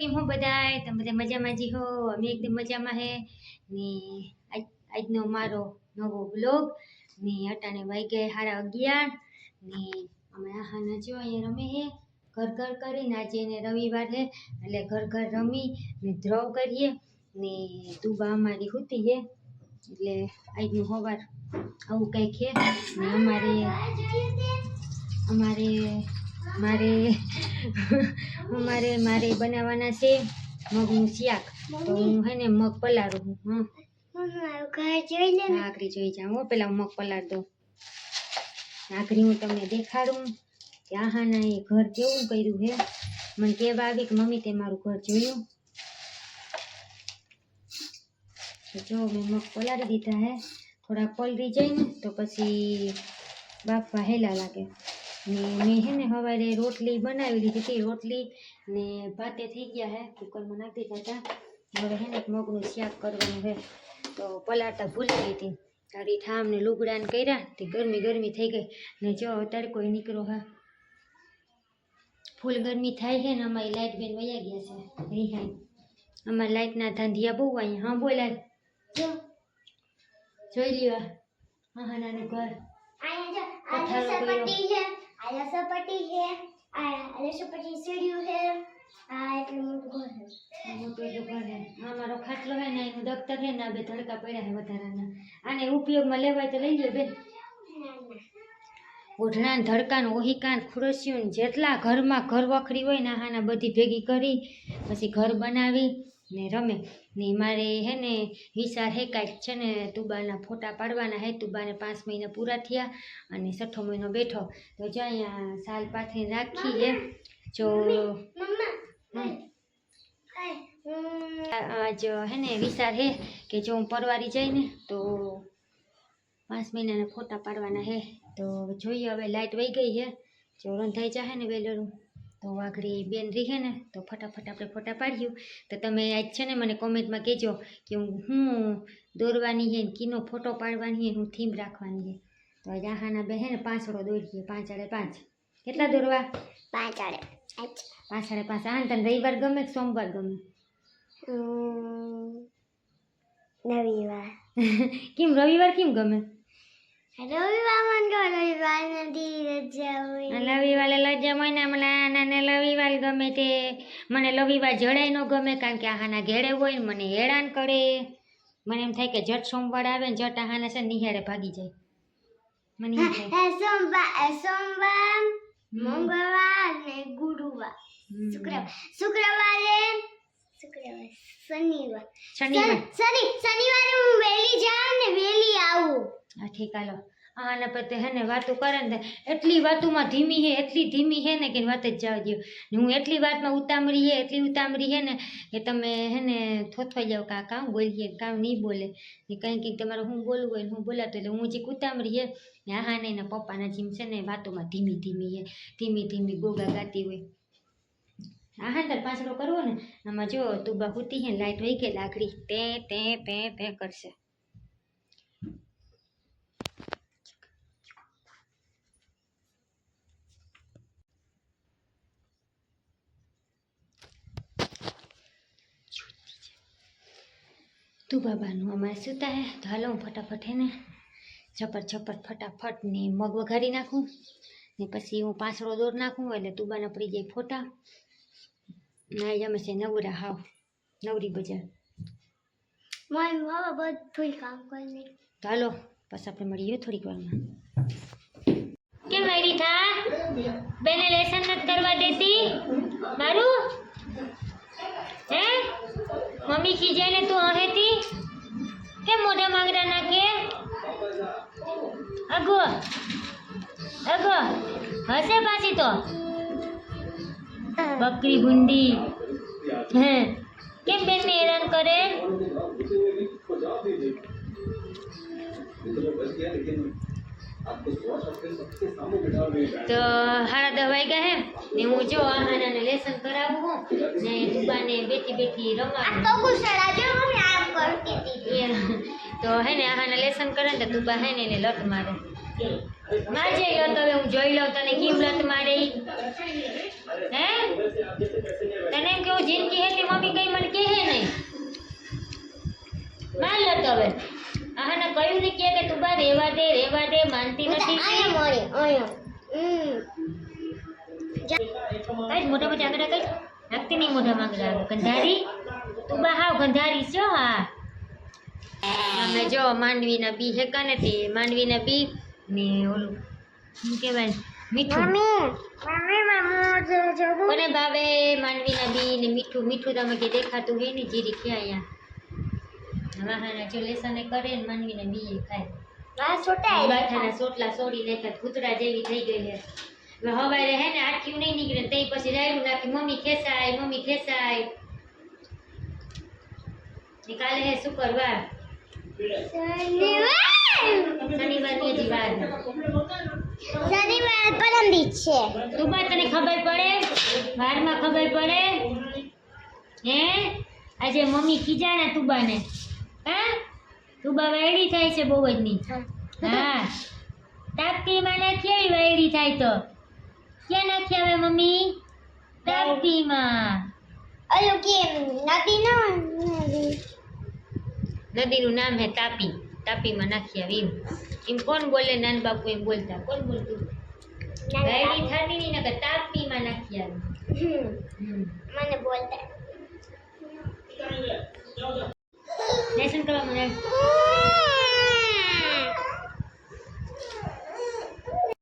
કેમ હો બધાય? તમે બધા મજામાં જી હો? અમે એકદમ મજામાં હે ને આજનો મારો નવો બ્લોગ ને અટાણે વાગ્યા 11:30 ને અમે આહાના જો અહીંયા રમે હે ઘર ઘર કરીને. આજે એને રવિવાર હે એટલે ઘર ઘર રમી ને ધ્રોવ કરીએ ને તુબા અમારી હુતી હે એટલે આજનું સવાર આવું કંઈક છે ને અમારે મારે બનાવવાના છે મગનું શાક. તો હું હે ને મગ પલાળું હું. આખરી જોઈ જાઉં હો, પેલા હું મગ પલાળ દઉં. આખરી હું તમને દેખાડું કે આહાના એ ઘર કેવું કર્યું હે. મને કહેવા આવી કે મમ્મી તે મારું ઘર જોયું. તો જો મેં મગ પલાળી દીધા હે. થોડા પલળી જાય ને તો પછી બાફવા હેલા લાગે. ને મેં હે ને સવારે રોટલી બનાવી લીધી હતી. રોટલી ને ભાતે થઈ ગયા હે, કુકરમાં નાખી દીધા હતા. હવે હે ને મગનું શાક કરવાનું છે. તો પલાળતા ભૂલી ગઈ હતી. તારી ઠામ ને લુગડાને કર્યા તે ગરમી થઈ ગઈ ને જો તડકો નીકળો હા ફૂલ ગરમી થાય છે ને. અમારી લાઇટ બેન વયા ગયા છે રિહાઈ. અમારી લાઇટના ધાંધિયા બહુ અહીંયા. હા બોલાય જોઈ લ્યો હા નાનું ઘર. મારો ખાટલો હે ને એનું દફતર હે ને બે ધડકા પડ્યા છે વધારાના. આને ઉપયોગમાં લેવાય તો લઈ લ્યો બેન. ઓઢણા ને ધડકા ને ઓહિકા ને ખુરશીઓ જેટલા ઘરમાં ઘર વખરી હોય ને આના બધી ભેગી કરી પછી ઘર બનાવી ને રમે ને. મારે હે ને વિચાર હે કાંઈક છે ને તુબાના ફોટા પાડવાના હે. તુબાને 5 મહિના પૂરા થયા અને 6ઠો મહિનો બેઠો. તો જો અહીંયા સાલ પાથરી રાખી હે. જો આજ હે ને વિચાર હે કે જો હું પરવારી જાય ને તો 5 મહિનાના ફોટા પાડવાના હે. તો જોઈએ હવે લાઇટ વહી ગઈ હે. જો રંધાઈ જાહે ને વેલરું તો વાઘડી બેન રહે ને તો ફટાફટ આપણે ફોટા પાડ્યું. તો તમે આજ છે ને મને કોમેન્ટમાં કહેજો કે હું દોરવાની છે ને કીનો ફોટો પાડવાની છે, હું થીમ રાખવાની છે. તો આજ આહાના બે હે ને 5 દોરીએ 5 × 5. કેટલા દોરવા? 5 × 5. આહાને તને રવિવાર ગમે કે સોમવાર ગમે? રવિવાર. કેમ રવિવાર કેમ ગમે? રવિવારે રજા હોય ને મને રવિવાર ગમે. તે મને રવિવાર જડાય ન ગમે કારણ કે આહાના ઘેડે હોય ને મને હેરાન કરે. મને એમ થાય કે જટ સોમવાર આવે ને જટ આહાના છે નિહાળે ભાગી જાય. મને એમ થાય સોમવાર, મંગળવાર ને ગુરુવાર, શુક્રવારે શનિવારે હું વહેલી જાઉં ને વહેલી આવું. હા ઠીક હાલો. આને પછી હે ને વાતું કરે ને એટલી વાતુમાં ધીમી હે, એટલી ધીમી હે ને કે વાત જ જવા દો. હું એટલી વાતમાં ઉતામળી હે, એટલી ઉતામળી હે ને કે તમે હે ને થોથવાઈ જાવ કે આ કામ બોલીએ કામ નહીં બોલે ને કંઈક તમારે હું બોલવું હોય ને હું બોલાતો. એટલે હું જે ઉતામળી હે ને આહાને એના પપ્પાના જીમ છે ને વાતોમાં ધીમી હે, ધીમી ગોગા ગાતી હોય. આહાને તાર પાછળો કરવો ને આમાં જો તુબા હુતી હે લાઈટ વહી ગઈ લાકડી તે કરશે. તું બાબાનું અમારે સુતા હે તો હાલો હું ફટાફટ હે ને છપર ફટાફટ ને મગ વઘારી નાખું ને પછી હું 5 દોર નાખું એટલે તુબાના પડી જાય ફોટા. ના જમે છે નવરા હાવ નવરી બજાર. મારી બાબા બધું કામ કરી. તો હાલો પછી આપણે મળીએ થોડીક વારમાં. કેમ વાયરી થા બેને લેસન નથી કરવા દેતી મારું હે? મમ્મી ખીજાય ને તું અહેતી કેમ મોઢા માંગડા નાખે? અગો હસે પાછી તો બકરી ગુંડી હે કેમ બેનને હેરાન કરે? તો 10:30 વાગ્યા હે ને હું જો આહાને લેસન કરાવું હું ને તુબાને બેઠી રમાડું. તો હે ને આહાને લેસન કરે ને તો તુબા હે ને એને લત મારે. મારજે લત. હવે હું જોઈ લઉં તને કેમ લત મારે. હે તને એમ કેવું જિંદગી હે કઈ મોટા મોટા આગળ કઈ નાખતી નહીં મોઢા માંગડા ગંધારી તું બા હાવ ગંધારી છો હા અમે જો માંડવીના બી હેકા ને તે માંડવીના બી ને ઓલું શું કહેવાય મીઠું કોને ભાવે માંડવીના બી ને મીઠું મીઠું તમે કે દેખાતું હોય ને જીરી ક્યાં અહીંયા વાહાના જો લેસને કરે ને માંડવીના બી ખાય બાથાના સોટલા સોડી નાખ્યા ભૂતરા જેવી થઈ ગઈ છે હવે હવારે હે ને આટલું નહીં નીકળે તે પછી રાયડું નાખી મમ્મી ખેંચાય ને કાલે હે શુક્રવાર શનિવારની હજી વાર શનિવાર પરમ દિવસ છે તું બા તને ખબર પડે વારમાં ખબર પડે હે આજે મમ્મી ખીજાણા તુબાને હા તુબા વાયડી થાય છે બહુ જ ની હા તાપતીમાં નાખી આવી વાયડી થાય તો ક્યાં નાખી આવે મમ્મી તાપતીમાં ઓલું કે નદીનું નામ હે તાપી તાપીમાં નાખી આવી એમ કોણ બોલે નાન બાપુ એમ બોલતા કોણ બોલતું વાયડી થતી નહીં નકર તાપીમાં નાખી આવી મને બોલતા